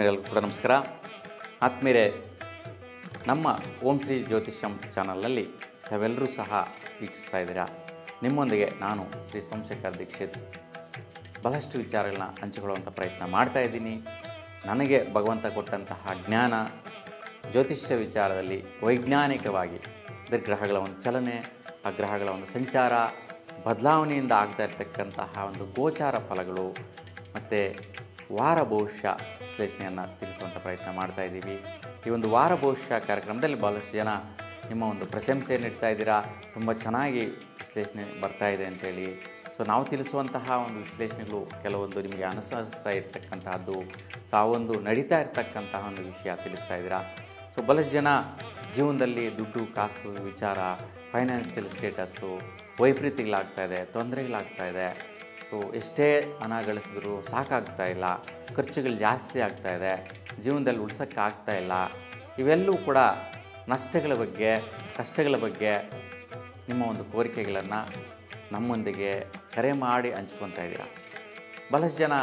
ಆತ್ಮೀಯರಿಗೂ ಕೂಡ ನಮಸ್ಕಾರ. ಆತ್ಮೀಯರೇ, ನಮ್ಮ ಓಂ ಶ್ರೀ ಜ್ಯೋತಿಷ್ಯಂ ಚಾನಲ್ನಲ್ಲಿ ತಾವೆಲ್ಲರೂ ಸಹ ವೀಕ್ಷಿಸ್ತಾ ಇದ್ದೀರಾ. ನಿಮ್ಮೊಂದಿಗೆ ನಾನು ಶ್ರೀ ಸೋಮಶೇಖರ್ ದೀಕ್ಷಿತ್ ಬಹಳಷ್ಟು ವಿಚಾರಗಳನ್ನ ಹಂಚಿಕೊಳ್ಳುವಂಥ ಪ್ರಯತ್ನ ಮಾಡ್ತಾಯಿದ್ದೀನಿ. ನನಗೆ ಭಗವಂತ ಕೊಟ್ಟಂತಹ ಜ್ಞಾನ ಜ್ಯೋತಿಷ್ಯ ವಿಚಾರದಲ್ಲಿ ವೈಜ್ಞಾನಿಕವಾಗಿ ಗ್ರಹಗಳ ಒಂದು ಚಲನೆ, ಆ ಗ್ರಹಗಳ ಒಂದು ಸಂಚಾರ, ಬದಲಾವಣೆಯಿಂದ ಆಗ್ತಾ ಇರ್ತಕ್ಕಂತಹ ಒಂದು ಗೋಚಾರ ಫಲಗಳು ಮತ್ತು ವಾರ ಭವಿಷ್ಯ ವಿಶ್ಲೇಷಣೆಯನ್ನು ತಿಳಿಸುವಂಥ ಪ್ರಯತ್ನ ಮಾಡ್ತಾಯಿದ್ದೀವಿ. ಈ ಒಂದು ವಾರ ಭವಿಷ್ಯ ಕಾರ್ಯಕ್ರಮದಲ್ಲಿ ಭಾಳಷ್ಟು ಜನ ನಿಮ್ಮ ಒಂದು ಪ್ರಶಂಸೆ ನೀಡ್ತಾ ಇದ್ದೀರಾ. ತುಂಬ ಚೆನ್ನಾಗಿ ವಿಶ್ಲೇಷಣೆ ಬರ್ತಾಯಿದೆ ಅಂತೇಳಿ. ಸೊ ನಾವು ತಿಳಿಸುವಂತಹ ಒಂದು ವಿಶ್ಲೇಷಣೆಗಳು ಕೆಲವೊಂದು ನಿಮಗೆ ಅನುಸರಿಸ್ತಾ ಇರ್ತಕ್ಕಂತಹದ್ದು, ಸೊ ಆ ಒಂದು ನಡೀತಾ ಇರ್ತಕ್ಕಂತಹ ಒಂದು ವಿಷಯ ತಿಳಿಸ್ತಾ ಇದ್ದೀರಾ. ಸೊ ಭಾಳಷ್ಟು ಜನ ಜೀವನದಲ್ಲಿ ದುಡ್ಡು ಕಾಸು ವಿಚಾರ, ಫೈನಾನ್ಷಿಯಲ್ ಸ್ಟೇಟಸ್ಸು, ವೈಪರೀತ್ಯಗಳಾಗ್ತಾಯಿದೆ, ತೊಂದರೆಗಳಾಗ್ತಾಯಿದೆ. ಸೊ ಎಷ್ಟೇ ಹಣ ಗಳಿಸಿದ್ರು ಸಾಕಾಗ್ತಾ ಇಲ್ಲ, ಖರ್ಚುಗಳು ಜಾಸ್ತಿ ಆಗ್ತಾಯಿದೆ, ಜೀವನದಲ್ಲಿ ಉಳ್ಸೋಕ್ಕಾಗ್ತಾ ಇಲ್ಲ. ಇವೆಲ್ಲವೂ ಕೂಡ ನಷ್ಟಗಳ ಬಗ್ಗೆ, ಕಷ್ಟಗಳ ಬಗ್ಗೆ ನಿಮ್ಮ ಒಂದು ಕೋರಿಕೆಗಳನ್ನು ನಮ್ಮೊಂದಿಗೆ ಕರೆ ಮಾಡಿ ಹಂಚ್ಕೊತಾ ಇದ್ದೀರಾ. ಭಾಳಷ್ಟು ಜನ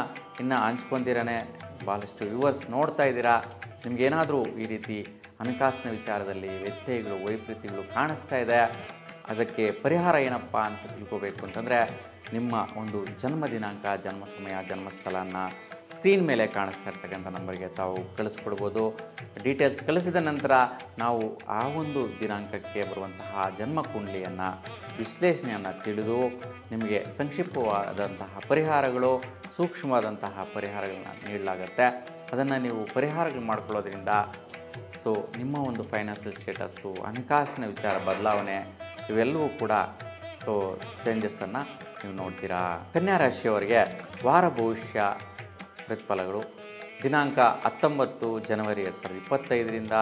ಇನ್ನು ಹಂಚ್ಕೊಂಡಿರೇ ಭಾಳಷ್ಟು ವ್ಯೂವರ್ಸ್ ನೋಡ್ತಾ ಇದ್ದೀರಾ. ನಿಮಗೇನಾದರೂ ಈ ರೀತಿ ಹಣಕಾಸಿನ ವಿಚಾರದಲ್ಲಿ ವ್ಯತ್ಯಯಗಳು, ವೈಪರೀತ್ಯಗಳು ಕಾಣಿಸ್ತಾ ಇದೆ, ಅದಕ್ಕೆ ಪರಿಹಾರ ಏನಪ್ಪ ಅಂತ ತಿಳ್ಕೋಬೇಕು ಅಂತಂದರೆ ನಿಮ್ಮ ಒಂದು ಜನ್ಮ ದಿನಾಂಕ, ಜನ್ಮ ಸಮಯ, ಜನ್ಮಸ್ಥಳನ ಸ್ಕ್ರೀನ್ ಮೇಲೆ ಕಾಣಿಸ್ತಾ ಇರ್ತಕ್ಕಂಥ ನಂಬರ್ಗೆ ತಾವು ಕಳಿಸ್ಕೊಡ್ಬೋದು. ಡೀಟೇಲ್ಸ್ ಕಳಿಸಿದ ನಂತರ ನಾವು ಆ ಒಂದು ದಿನಾಂಕಕ್ಕೆ ಬರುವಂತಹ ಜನ್ಮ ಕುಂಡಲಿಯನ್ನು ವಿಶ್ಲೇಷಣೆಯನ್ನು ತಿಳಿದು ನಿಮಗೆ ಸಂಕ್ಷಿಪ್ತವಾದಂತಹ ಪರಿಹಾರಗಳು, ಸೂಕ್ಷ್ಮವಾದಂತಹ ಪರಿಹಾರಗಳನ್ನ ನೀಡಲಾಗುತ್ತೆ. ಅದನ್ನು ನೀವು ಪರಿಹಾರಗಳು ಮಾಡ್ಕೊಳ್ಳೋದ್ರಿಂದ ಸೊ ನಿಮ್ಮ ಒಂದು ಫೈನಾನ್ಷಿಯಲ್ ಸ್ಟೇಟಸ್ಸು, ಹಣಕಾಸಿನ ವಿಚಾರ ಬದಲಾವಣೆ ಇವೆಲ್ಲವೂ ಕೂಡ ಸೊ ಚೇಂಜಸ್ಸನ್ನು ನೀವು ನೋಡ್ತೀರಾ. ಕನ್ಯಾ ರಾಶಿಯವರಿಗೆ ವಾರ ಭವಿಷ್ಯ ಪ್ರತಿಫಲಗಳು ದಿನಾಂಕ 19 ಜನವರಿ 2025ರಿಂದ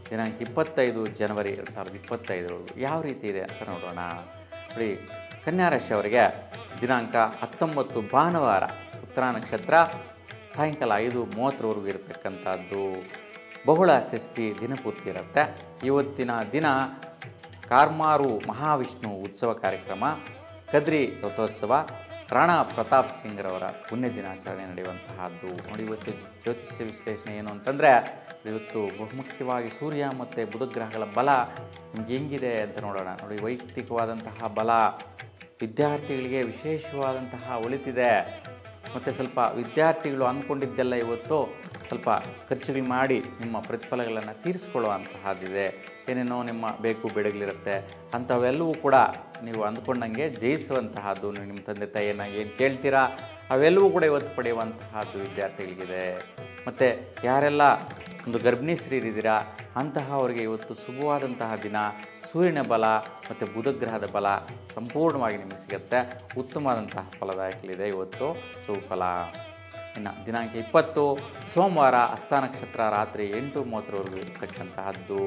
ದಿನಾಂಕ 25 ಜನವರಿ 2025 ಯಾವ ರೀತಿ ಇದೆ ಅಂತ ನೋಡೋಣ. ನೋಡಿ, ಕನ್ಯಾ ರಾಶಿಯವರಿಗೆ ದಿನಾಂಕ 19 ಭಾನುವಾರ, ಉತ್ತರ ನಕ್ಷತ್ರ, ಸಾಯಂಕಾಲ 5:30ವರೆಗೂ ಇರತಕ್ಕಂಥದ್ದು. ಬಹುಳ ಷಷ್ಠಿ ದಿನಪೂರ್ತಿ ಇರುತ್ತೆ. ಇವತ್ತಿನ ದಿನ ಕಾರ್ಮಾರು ಮಹಾವಿಷ್ಣು ಉತ್ಸವ ಕಾರ್ಯಕ್ರಮ, ಕದ್ರಿ ರಥೋತ್ಸವ, ರಾಣಾ ಪ್ರತಾಪ್ ಸಿಂಗ್ರವರ ಪುಣ್ಯ ದಿನಾಚರಣೆ ನಡೆಯುವಂತಹದ್ದು. ನೋಡಿ, ಇವತ್ತು ಜ್ಯೋತಿಷ್ಯ ವಿಶ್ಲೇಷಣೆ ಏನು ಅಂತಂದರೆ ಇವತ್ತು ಬಹುಮುಖ್ಯವಾಗಿ ಸೂರ್ಯ ಮತ್ತು ಬುಧ ಗ್ರಹಗಳ ಬಲ ನಿಮ್ಗೆ ಹೆಂಗಿದೆ ಅಂತ ನೋಡೋಣ. ನೋಡಿ, ವೈಯಕ್ತಿಕವಾದಂತಹ ಬಲ ವಿದ್ಯಾರ್ಥಿಗಳಿಗೆ ವಿಶೇಷವಾದಂತಹ ಒಳಿತಿದೆ. ಮತ್ತು ಸ್ವಲ್ಪ ವಿದ್ಯಾರ್ಥಿಗಳು ಅಂದ್ಕೊಂಡಿದ್ದೆಲ್ಲ ಇವತ್ತು ಸ್ವಲ್ಪ ಖರ್ಚುಗಳು ಮಾಡಿ ನಿಮ್ಮ ಪ್ರತಿಫಲಗಳನ್ನು ತೀರಿಸ್ಕೊಳ್ಳುವಂತಹದ್ದಿದೆ. ಏನೇನೋ ನಿಮ್ಮ ಬೇಕು ಬೇಡಗಳಿರುತ್ತೆ, ಅಂಥವೆಲ್ಲವೂ ಕೂಡ ನೀವು ಅಂದ್ಕೊಂಡಂಗೆ ಜಯಿಸುವಂತಹದ್ದು. ನೀವು ನಿಮ್ಮ ತಂದೆ ತಾಯಿಯನ್ನು ಏನು ಕೇಳ್ತೀರಾ ಅವೆಲ್ಲವೂ ಕೂಡ ಇವತ್ತು ಪಡೆಯುವಂತಹದ್ದು ವಿದ್ಯಾರ್ಥಿಗಳಿಗಿದೆ. ಮತ್ತು ಯಾರೆಲ್ಲ ಒಂದು ಗರ್ಭಿಣಿ ಸ್ತ್ರೀಯರಿದ್ದೀರಾ ಅಂತಹವರಿಗೆ ಇವತ್ತು ಶುಭವಾದಂತಹ ದಿನ. ಸೂರ್ಯನ ಬಲ ಮತ್ತು ಬುಧಗ್ರಹದ ಬಲ ಸಂಪೂರ್ಣವಾಗಿ ನಿಮಗೆ ಸಿಗುತ್ತೆ. ಉತ್ತಮವಾದಂತಹ ಫಲದಾಯಕಲಿದೆ ಇವತ್ತು ಸುಫಲ. ಇನ್ನು ದಿನಾಂಕ 20 ಸೋಮವಾರ, ಹಸ್ತ ನಕ್ಷತ್ರ, ರಾತ್ರಿ 8:30ವರೆಗೂ ಇರತಕ್ಕಂತಹದ್ದು.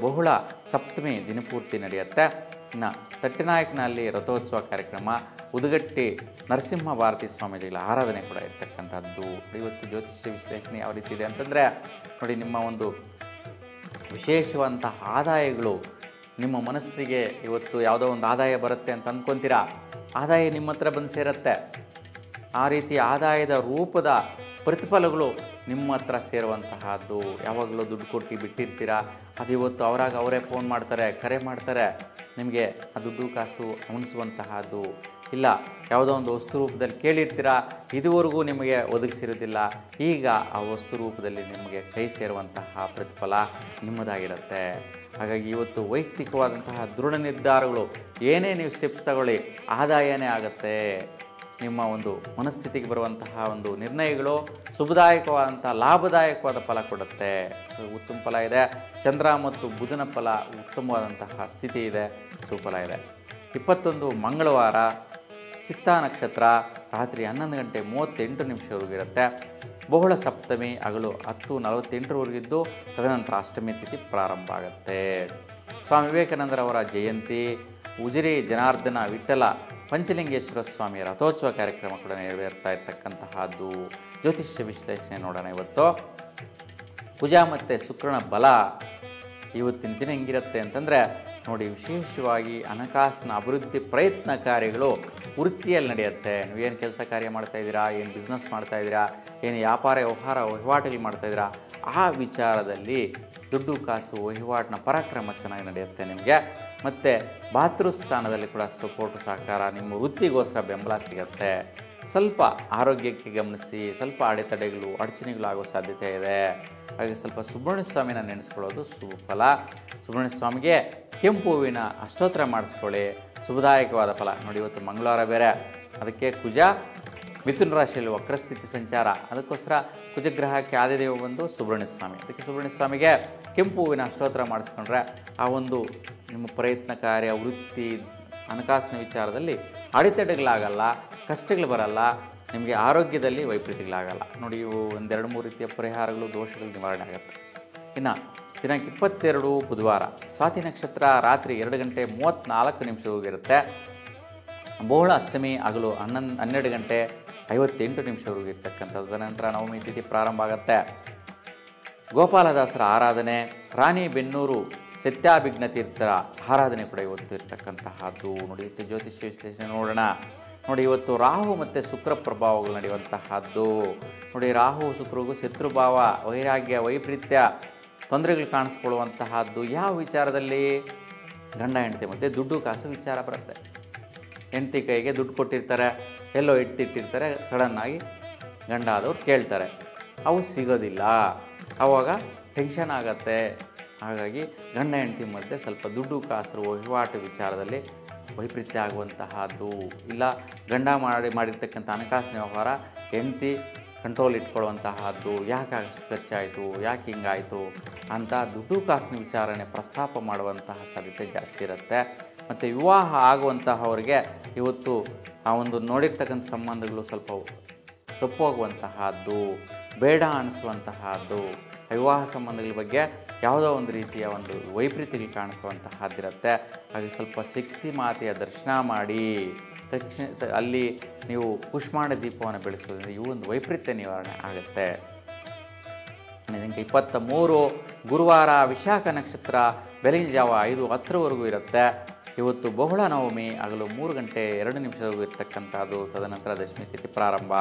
ಬಹುಳ ಸಪ್ತಮಿ ದಿನಪೂರ್ತಿ ನಡೆಯುತ್ತೆ. ಇನ್ನು ತಟ್ಟಿನಾಯಕನಲ್ಲಿ ರಥೋತ್ಸವ ಕಾರ್ಯಕ್ರಮ, ಉದುಗಟ್ಟಿ ನರಸಿಂಹ ಭಾರತಿ ಸ್ವಾಮೀಜಿಗಳ ಆರಾಧನೆ ಕೂಡ ಇರ್ತಕ್ಕಂಥದ್ದು. ಇವತ್ತು ಜ್ಯೋತಿಷ್ಯ ವಿಶ್ಲೇಷಣೆ ಯಾವ ರೀತಿ ಇದೆ ಅಂತಂದರೆ ನೋಡಿ, ನಿಮ್ಮ ಒಂದು ವಿಶೇಷವಾದಂತಹ ಆದಾಯಗಳು ನಿಮ್ಮ ಮನಸ್ಸಿಗೆ ಇವತ್ತು ಯಾವುದೋ ಒಂದು ಆದಾಯ ಬರುತ್ತೆ ಅಂತ ಅಂದ್ಕೊತೀರಾ, ಆದಾಯ ನಿಮ್ಮ ಹತ್ರ ಬಂದು ಸೇರುತ್ತೆ. ಆ ರೀತಿ ಆದಾಯದ ರೂಪದ ಪ್ರತಿಫಲಗಳು ನಿಮ್ಮ ಹತ್ರ ಸೇರುವಂತಹದ್ದು. ಯಾವಾಗಲೂ ದುಡ್ಡು ಕೊಟ್ಟು ಬಿಟ್ಟಿರ್ತೀರ, ಅದು ಇವತ್ತು ಅವರಾಗ ಅವರೇ ಫೋನ್ ಮಾಡ್ತಾರೆ, ಕರೆ ಮಾಡ್ತಾರೆ, ನಿಮಗೆ ಆ ದುಡ್ಡು ಕಾಸು ಉಣಿಸುವಂತಹದ್ದು. ಇಲ್ಲ, ಯಾವುದೋ ಒಂದು ವಸ್ತು ರೂಪದಲ್ಲಿ ಕೇಳಿರ್ತೀರ, ಇದುವರೆಗೂ ನಿಮಗೆ ಒದಗಿಸಿರೋದಿಲ್ಲ, ಈಗ ಆ ವಸ್ತು ರೂಪದಲ್ಲಿ ನಿಮಗೆ ಕೈ ಸೇರುವಂತಹ ಪ್ರತಿಫಲ ನಿಮ್ಮದಾಗಿರುತ್ತೆ. ಹಾಗಾಗಿ ಇವತ್ತು ವೈಯಕ್ತಿಕವಾದಂತಹ ದೃಢ ನಿರ್ಧಾರಗಳು, ಏನೇ ನೀವು ಸ್ಟೆಪ್ಸ್ ತಗೊಳ್ಳಿ ಆದಾಯನೇ ಆಗುತ್ತೆ. ನಿಮ್ಮ ಒಂದು ಮನಸ್ಥಿತಿಗೆ ಬರುವಂತಹ ಒಂದು ನಿರ್ಣಯಗಳು ಶುಭದಾಯಕವಾದಂಥ ಲಾಭದಾಯಕವಾದ ಫಲ ಕೊಡುತ್ತೆ. ಉತ್ತಮ ಫಲ ಇದೆ. ಚಂದ್ರ ಮತ್ತು ಬುಧನ ಫಲ ಉತ್ತಮವಾದಂತಹ ಸ್ಥಿತಿ ಇದೆ, ಸುಫಲ ಇದೆ. 21 ಮಂಗಳವಾರ, ಚಿತ್ತಾ ನಕ್ಷತ್ರ, ರಾತ್ರಿ 11:38 ಇರುತ್ತೆ. ಬಹುಳ ಸಪ್ತಮಿ ಹಗಲು 10:48 ತದನಂತರ ಅಷ್ಟಮಿ ತಿಥಿ ಪ್ರಾರಂಭ ಆಗುತ್ತೆ. ಸ್ವಾಮಿ ವಿವೇಕಾನಂದರವರ ಜಯಂತಿ, ಉಜಿರೆ ಜನಾರ್ದನ ವಿಠಲ ಪಂಚಲಿಂಗೇಶ್ವರ ಸ್ವಾಮಿಯ ರಥೋತ್ಸವ ಕಾರ್ಯಕ್ರಮ ಕೂಡ ನೆರವೇರ್ತಾ ಇರ್ತಕ್ಕಂತಹದ್ದು. ಜ್ಯೋತಿಷ್ಯ ವಿಶ್ಲೇಷಣೆ ನೋಡೋಣ. ಇವತ್ತು ಕುಜ ಮತ್ತು ಶುಕ್ರನ ಬಲ ಇವತ್ತಿನ ದಿನ ಹೆಂಗಿರುತ್ತೆ ಅಂತಂದರೆ ನೋಡಿ, ವಿಶೇಷವಾಗಿ ಹಣಕಾಸಿನ ಅಭಿವೃದ್ಧಿ ಪ್ರಯತ್ನ ಕಾರ್ಯಗಳು ವೃತ್ತಿಯಲ್ಲಿ ನಡೆಯುತ್ತೆ. ನೀವೇನು ಕೆಲಸ ಕಾರ್ಯ ಮಾಡ್ತಾಯಿದ್ದೀರಾ, ಏನು ಬಿಸ್ನೆಸ್ ಮಾಡ್ತಾಯಿದ್ದೀರಾ, ಏನು ವ್ಯಾಪಾರ ವಹಿವಾಟುಗಳು ಮಾಡ್ತಾಯಿದ್ದೀರಾ, ಆ ವಿಚಾರದಲ್ಲಿ ದುಡ್ಡು ಕಾಸು ವಹಿವಾಟಿನ ಪರಾಕ್ರಮ ಚೆನ್ನಾಗಿ ನಡೆಯುತ್ತೆ ನಿಮಗೆ. ಮತ್ತು ಭಾತೃಸ್ಥಾನದಲ್ಲಿ ಕೂಡ ಸಪೋರ್ಟು ಸಹಕಾರ, ನಿಮ್ಮ ವೃತ್ತಿಗೋಸ್ಕರ ಬೆಂಬಲ ಸಿಗುತ್ತೆ. ಸ್ವಲ್ಪ ಆರೋಗ್ಯಕ್ಕೆ ಗಮನಿಸಿ, ಸ್ವಲ್ಪ ಅಡೆತಡೆಗಳು ಅಡಚಣೆಗಳು ಆಗೋ ಸಾಧ್ಯತೆ ಇದೆ. ಹಾಗೆ ಸ್ವಲ್ಪ ಸುಬ್ರಹ್ಮಣ್ಯ ಸ್ವಾಮಿನ ನೆನೆಸ್ಕೊಳ್ಳೋದು ಶುಭ ಫಲ. ಸುಬ್ರಹ್ಮಣ್ಯ ಸ್ವಾಮಿಗೆ ಕೆಂಪು ಹೂವಿನ ಅಷ್ಟೋತ್ತರ ಮಾಡಿಸ್ಕೊಳ್ಳಿ, ಶುಭದಾಯಕವಾದ ಫಲ. ನೋಡಿ, ಇವತ್ತು ಮಂಗಳವಾರ ಬೇರೆ, ಅದಕ್ಕೆ ಕುಜ ಮಿಥುನ ರಾಶಿಯಲ್ಲಿ ವಕ್ರಸ್ಥಿತಿ ಸಂಚಾರ, ಅದಕ್ಕೋಸ್ಕರ ಕುಜಗ್ರಹಕ್ಕೆ ಆದಿದೇವ ಬಂದು ಸುಬ್ರಹ್ಮಣ್ಯ ಸ್ವಾಮಿ. ಅದಕ್ಕೆ ಸುಬ್ರಹ್ಮಣ್ಯ ಸ್ವಾಮಿಗೆ ಕೆಂಪು ಹೂವಿನ ಅಷ್ಟೋತ್ತರ ಮಾಡಿಸ್ಕೊಂಡ್ರೆ ಆ ಒಂದು ನಿಮ್ಮ ಪ್ರಯತ್ನ ಕಾರ್ಯ, ವೃತ್ತಿ, ಹಣಕಾಸಿನ ವಿಚಾರದಲ್ಲಿ ಅಡೆತಡೆಗಳಾಗಲ್ಲ, ಕಷ್ಟಗಳು ಬರಲ್ಲ, ನಿಮಗೆ ಆರೋಗ್ಯದಲ್ಲಿ ವೈಪರೀತ್ಯಗಳಾಗಲ್ಲ. ನೋಡಿ, ಇವು ಒಂದೆರಡು ಮೂರು ರೀತಿಯ ಪರಿಹಾರಗಳು, ದೋಷಗಳು ನಿವಾರಣೆ ಆಗುತ್ತೆ. ಇನ್ನು ದಿನಾಂಕ 22 ಬುಧವಾರ, ಸ್ವಾತಿ ನಕ್ಷತ್ರ ರಾತ್ರಿ 2 ಗಂಟೆ 34 ನಿಮಿಷವರೆಗಿರುತ್ತೆ. ಬಹುಳ ಅಷ್ಟಮಿ ಹಗಲು 12 ಗಂಟೆ 58 ನಿಮಿಷವರೆಗೂ ಇರ್ತಕ್ಕಂಥದ್ದು. ತದನಂತರ ನವಮಿ ತಿಥಿ ಪ್ರಾರಂಭ ಆಗುತ್ತೆ. ಗೋಪಾಲದಾಸರ ಆರಾಧನೆ, ರಾಣಿಬೆನ್ನೂರು ಸತ್ಯಾಭಿಜ್ಞ ತೀರ್ಥರ ಆರಾಧನೆ ಕೂಡ ಇವತ್ತು ಇರ್ತಕ್ಕಂತಹದ್ದು. ನೋಡಿ, ಇವತ್ತು ಜ್ಯೋತಿಷ್ಯ ವಿಶ್ಲೇಷಣೆ ನೋಡೋಣ. ನೋಡಿ, ಇವತ್ತು ರಾಹು ಮತ್ತು ಶುಕ್ರ ಪ್ರಭಾವಗಳು ನಡೆಯುವಂತಹದ್ದು. ನೋಡಿ, ರಾಹು ಶುಕ್ರಿಗೂ ಶತ್ರುಭಾವ, ವೈರಾಗ್ಯ, ವೈಪರೀತ್ಯ, ತೊಂದರೆಗಳು ಕಾಣಿಸ್ಕೊಳ್ಳುವಂತಹದ್ದು. ಯಾವ ವಿಚಾರದಲ್ಲಿ? ಗಂಡ ಹೆಂಡತಿ ಮಧ್ಯೆ ದುಡ್ಡು ಕಾಸು ವಿಚಾರ ಬರುತ್ತೆ. ಹೆಂಡತಿ ಕೈಗೆ ದುಡ್ಡು ಕೊಟ್ಟಿರ್ತಾರೆ, ಎಲ್ಲೋ ಇಟ್ಟಿರ್ತಾರೆ, ಸಡನ್ನಾಗಿ ಗಂಡ ಆದವ್ರು ಕೇಳ್ತಾರೆ, ಅವು ಸಿಗೋದಿಲ್ಲ, ಆವಾಗ ಟೆನ್ಷನ್ ಆಗತ್ತೆ. ಹಾಗಾಗಿ ಗಂಡ ಹೆಂಡತಿ ಮಧ್ಯೆ ಸ್ವಲ್ಪ ದುಡ್ಡು ಕಾಸು ವಹಿವಾಟು ವಿಚಾರದಲ್ಲಿ ವೈಪರೀತ್ಯ ಆಗುವಂತಹದ್ದು. ಇಲ್ಲ ಗಂಡ ಮಾಡಿರ್ತಕ್ಕಂಥ ಹಣಕಾಸಿನ ವ್ಯವಹಾರ ಹೆಂಡತಿ ಕಂಟ್ರೋಲ್ ಇಟ್ಕೊಳ್ಳುವಂತಹದ್ದು. ಯಾಕೆ ಅಷ್ಟು ಖರ್ಚಾಯಿತು, ಯಾಕೆ ಹಿಂಗಾಯಿತು ಅಂತ ದುಡ್ಡು ಕಾಸಿನ ವಿಚಾರಣೆ ಪ್ರಸ್ತಾಪ ಮಾಡುವಂತಹ ಸಾಧ್ಯತೆ ಜಾಸ್ತಿ ಇರುತ್ತೆ. ಮತ್ತು ವಿವಾಹ ಆಗುವಂತಹವ್ರಿಗೆ ಇವತ್ತು ಆ ಒಂದು ನೋಡಿರ್ತಕ್ಕಂಥ ಸಂಬಂಧಗಳು ಸ್ವಲ್ಪ ತಪ್ಪೋಗುವಂತಹದ್ದು, ಬೇಡ ಅನಿಸುವಂತಹದ್ದು. ವಿವಾಹ ಸಂಬಂಧಗಳ ಬಗ್ಗೆ ಯಾವುದೋ ಒಂದು ರೀತಿಯ ಒಂದು ವೈಪರೀತ್ಯಗಳು ಕಾಣಿಸುವಂತಹದ್ದಿರುತ್ತೆ. ಹಾಗೆ ಸ್ವಲ್ಪ ಶಕ್ತಿ ಮಾತೆಯ ದರ್ಶನ ಮಾಡಿ ಅಲ್ಲಿ ನೀವು ಕುಷ್ಮಾಂಡ ದೀಪವನ್ನು ಬೆಳೆಸೋದ್ರಿಂದ ಈ ಒಂದು ವೈಪರೀತ್ಯ ನಿವಾರಣೆ ಆಗುತ್ತೆ. ಇದಕ್ಕೆ 23 ಗುರುವಾರ, ವಿಶಾಖ ನಕ್ಷತ್ರ ಬೆಳಗಿನ ಜಾವ 5:10ವರೆಗೂ ಇರುತ್ತೆ. ಇವತ್ತು ಬಹುಳ ನವಮಿ ಹಗಲು 3 ಗಂಟೆ 2 ನಿಮಿಷವರೆಗೂ ಇರ್ತಕ್ಕಂಥದ್ದು. ತದನಂತರ ದಶಮಿ ತಿಥಿ ಪ್ರಾರಂಭ.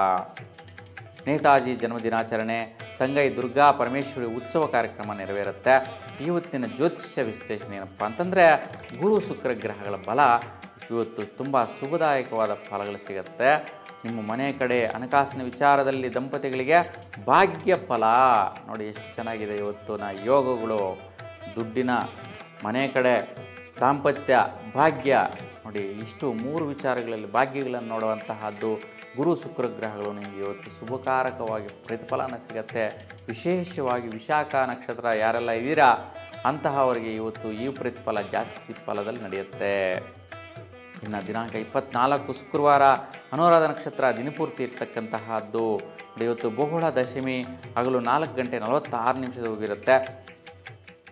ನೇತಾಜಿ ಜನ್ಮದಿನಾಚರಣೆ, ತಂಗೈ ದುರ್ಗಾ ಪರಮೇಶ್ವರಿ ಉತ್ಸವ ಕಾರ್ಯಕ್ರಮ ನೆರವೇರುತ್ತೆ. ಇವತ್ತಿನ ಜ್ಯೋತಿಷ್ಯ ವಿಶ್ಲೇಷಣೆ ಏನಪ್ಪ ಅಂತಂದರೆ, ಗುರು ಶುಕ್ರ ಗ್ರಹಗಳ ಬಲ ಇವತ್ತು ತುಂಬ ಶುಭದಾಯಕವಾದ ಫಲಗಳು ಸಿಗುತ್ತೆ. ನಿಮ್ಮ ಮನೆ ಕಡೆ ಹಣಕಾಸಿನ ವಿಚಾರದಲ್ಲಿ ದಂಪತಿಗಳಿಗೆ ಭಾಗ್ಯ ಫಲ. ನೋಡಿ ಎಷ್ಟು ಚೆನ್ನಾಗಿದೆ ಇವತ್ತಿನ ಯೋಗಗಳು. ದುಡ್ಡಿನ ಮನೆ ಕಡೆ ದಾಂಪತ್ಯ ಭಾಗ್ಯ. ನೋಡಿ ಇಷ್ಟು 3 ವಿಚಾರಗಳಲ್ಲಿ ಭಾಗ್ಯಗಳನ್ನು ನೋಡುವಂತಹದ್ದು ಗುರು ಶುಕ್ರ ಗ್ರಹಗಳು ನಿಮಗೆ ಇವತ್ತು ಶುಭಕಾರಕವಾಗಿ ಪ್ರತಿಫಲನ ಸಿಗುತ್ತೆ. ವಿಶೇಷವಾಗಿ ವಿಶಾಖ ನಕ್ಷತ್ರ ಯಾರೆಲ್ಲ ಇದ್ದೀರಾ ಅಂತಹವರಿಗೆ ಇವತ್ತು ಈ ಪ್ರತಿಫಲ ಜಾಸ್ತಿ ಫಲದಲ್ಲಿ ನಡೆಯುತ್ತೆ. ಇನ್ನು ದಿನಾಂಕ 24 ಶುಕ್ರವಾರ, ಅನುರಾಧ ನಕ್ಷತ್ರ ದಿನಪೂರ್ತಿ ಇರ್ತಕ್ಕಂತಹದ್ದು. ಇವತ್ತು ಬಹುಳ ದಶಮಿ ಹಗಲು 4 ಗಂಟೆ 46 ನಿಮಿಷದವರೆಗಿರುತ್ತೆ.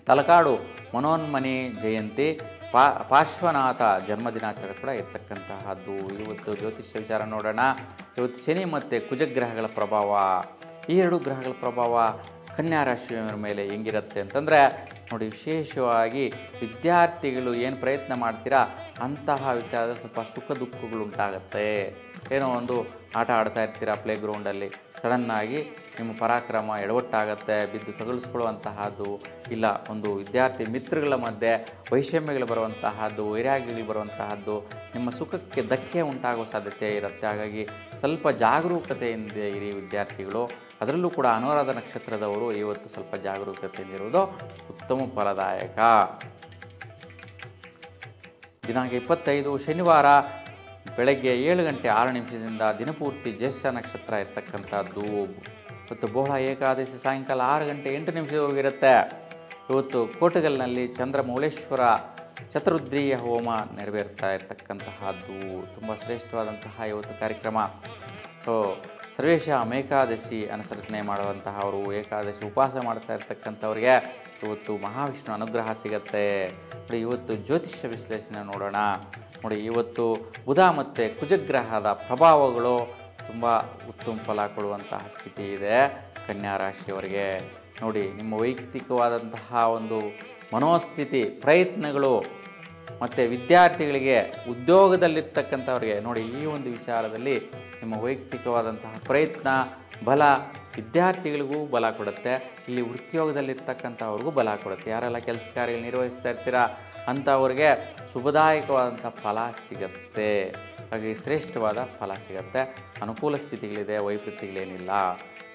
ತಲಕಾಡು ಮನೋನ್ಮನಿ ಜಯಂತಿ, ಪಾರ್ಶ್ವನಾಥ ಜನ್ಮದಿನಾಚರಣೆ ಕೂಡ ಇರ್ತಕ್ಕಂತಹದ್ದು. ಇವತ್ತು ಜ್ಯೋತಿಷ್ಯ ವಿಚಾರ ನೋಡೋಣ. ಇವತ್ತು ಶನಿ ಮತ್ತು ಕುಜಗ್ರಹಗಳ ಪ್ರಭಾವ, ಈ 2 ಗ್ರಹಗಳ ಪ್ರಭಾವ ಕನ್ಯಾ ರಾಶಿಯವರ ಮೇಲೆ ಹೆಂಗಿರುತ್ತೆ ಅಂತಂದರೆ, ನೋಡಿ ವಿಶೇಷವಾಗಿ ವಿದ್ಯಾರ್ಥಿಗಳು ಏನು ಪ್ರಯತ್ನ ಮಾಡ್ತೀರಾ ಅಂತಹ ವಿಚಾರದಲ್ಲಿ ಸ್ವಲ್ಪ ಸುಖ ದುಃಖಗಳು ಉಂಟಾಗುತ್ತೆ. ಏನೋ ಒಂದು ಆಟ ಆಡ್ತಾ ಇರ್ತೀರಾ ಪ್ಲೇ ಗ್ರೌಂಡಲ್ಲಿ, ಸಡನ್ನಾಗಿ ನಿಮ್ಮ ಪರಾಕ್ರಮ ಎಡವಟ್ಟಾಗತ್ತೆ, ಬಿದ್ದು ತಗುಲಿಸ್ಕೊಳ್ಳುವಂತಹದ್ದು. ಇಲ್ಲ ಒಂದು ವಿದ್ಯಾರ್ಥಿ ಮಿತ್ರಗಳ ಮಧ್ಯೆ ವೈಷಮ್ಯಗಳು ಬರುವಂತಹದ್ದು, ವೈರಾಗ್ಯಗಳು ಬರುವಂತಹದ್ದು, ನಿಮ್ಮ ಸುಖಕ್ಕೆ ಧಕ್ಕೆ ಉಂಟಾಗೋ ಸಾಧ್ಯತೆ ಇರುತ್ತೆ. ಹಾಗಾಗಿ ಸ್ವಲ್ಪ ಜಾಗರೂಕತೆಯಿಂದ ಇರಿ ವಿದ್ಯಾರ್ಥಿಗಳು. ಅದರಲ್ಲೂ ಕೂಡ ಅನುರಾಧ ನಕ್ಷತ್ರದವರು ಇವತ್ತು ಸ್ವಲ್ಪ ಜಾಗರೂಕತೆಯಿಂದಿರುವುದು ಉತ್ತಮ ಫಲದಾಯಕ. ದಿನಾಂಕ 25 ಶನಿವಾರ ಬೆಳಗ್ಗೆ 7 ಗಂಟೆ 6 ನಿಮಿಷದಿಂದ ದಿನಪೂರ್ತಿ ಜ್ಯೇಷ್ಠ ನಕ್ಷತ್ರ ಇರ್ತಕ್ಕಂಥದ್ದು. ಇವತ್ತು ಬಹುಳ ಏಕಾದಶಿ ಸಾಯಂಕಾಲ 6 ಗಂಟೆ 8 ನಿಮಿಷದವರೆಗಿರುತ್ತೆ. ಇವತ್ತು ಕೋಟಗಲ್ನಲ್ಲಿ ಚಂದ್ರಮೌಳೇಶ್ವರ ಚತುರುದ್ರೀಯ ಹೋಮ ನೆರವೇರ್ತಾ ಇರ್ತಕ್ಕಂತಹದ್ದು. ತುಂಬ ಶ್ರೇಷ್ಠವಾದಂತಹ ಇವತ್ತು ಕಾರ್ಯಕ್ರಮ. ಸೊ ಸರ್ವೇಶಾಂ ಏಕಾದಶಿ ಅನುಸರಿಸಣೆ ಮಾಡುವಂತಹವರು, ಏಕಾದಶಿ ಉಪವಾಸ ಮಾಡ್ತಾ ಇರ್ತಕ್ಕಂಥವ್ರಿಗೆ ಇವತ್ತು ಮಹಾವಿಷ್ಣು ಅನುಗ್ರಹ ಸಿಗತ್ತೆ. ನೋಡಿ ಇವತ್ತು ಜ್ಯೋತಿಷ್ಯ ವಿಶ್ಲೇಷಣೆ ನೋಡೋಣ. ನೋಡಿ ಇವತ್ತು ಬುಧ ಮತ್ತು ಕುಜಗ್ರಹದ ಪ್ರಭಾವಗಳು ತುಂಬ ಉತ್ತಮ ಫಲ ಕೊಡುವಂತಹ ಸ್ಥಿತಿ ಇದೆ ಕನ್ಯಾ ರಾಶಿಯವರಿಗೆ. ನೋಡಿ ನಿಮ್ಮ ವೈಯಕ್ತಿಕವಾದಂತಹ ಒಂದು ಮನೋಸ್ಥಿತಿ, ಪ್ರಯತ್ನಗಳು ಮತ್ತು ವಿದ್ಯಾರ್ಥಿಗಳಿಗೆ ಉದ್ಯೋಗದಲ್ಲಿರ್ತಕ್ಕಂಥವ್ರಿಗೆ ನೋಡಿ, ಈ ಒಂದು ವಿಚಾರದಲ್ಲಿ ನಿಮ್ಮ ವೈಯಕ್ತಿಕವಾದಂತಹ ಪ್ರಯತ್ನ ಬಲ ವಿದ್ಯಾರ್ಥಿಗಳಿಗೂ ಬಲ ಕೊಡುತ್ತೆ. ಇಲ್ಲಿ ಉದ್ಯೋಗದಲ್ಲಿರ್ತಕ್ಕಂಥವ್ರಿಗೂ ಬಲ ಕೊಡುತ್ತೆ. ಯಾರೆಲ್ಲ ಕೆಲಸ ಕಾರ್ಯ ನಿರ್ವಹಿಸ್ತಾ ಇರ್ತೀರಾ ಅಂಥವ್ರಿಗೆ ಶುಭದಾಯಕವಾದಂಥ ಫಲ ಸಿಗತ್ತೆ. ಹಾಗೆ ಶ್ರೇಷ್ಠವಾದ ಫಲ ಸಿಗತ್ತೆ. ಅನುಕೂಲ ಸ್ಥಿತಿಗಳಿದೆ, ವೈಪರೀತ್ಯಗಳೇನಿಲ್ಲ.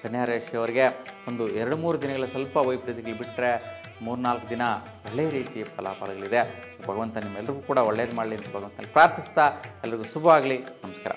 ಕನ್ಯಾ ರಾಶಿಯವರಿಗೆ ಒಂದು 2-3 ದಿನಗಳ ಸ್ವಲ್ಪ ವೈಪರೀತ್ಯಗಳು ಬಿಟ್ಟರೆ 3-4 ದಿನ ಒಳ್ಳೆಯ ರೀತಿಯ ಫಲಾಫಲಗಳಿದೆ. ಭಗವಂತ ನಿಮ್ಮೆಲ್ಲರಿಗೂ ಕೂಡ ಒಳ್ಳೇದು ಮಾಡಲಿ ಅಂತ ಭಗವಂತನಲ್ಲಿ ಪ್ರಾರ್ಥಿಸ್ತಾ ಎಲ್ರಿಗೂ ಶುಭವಾಗಲಿ. ನಮಸ್ಕಾರ.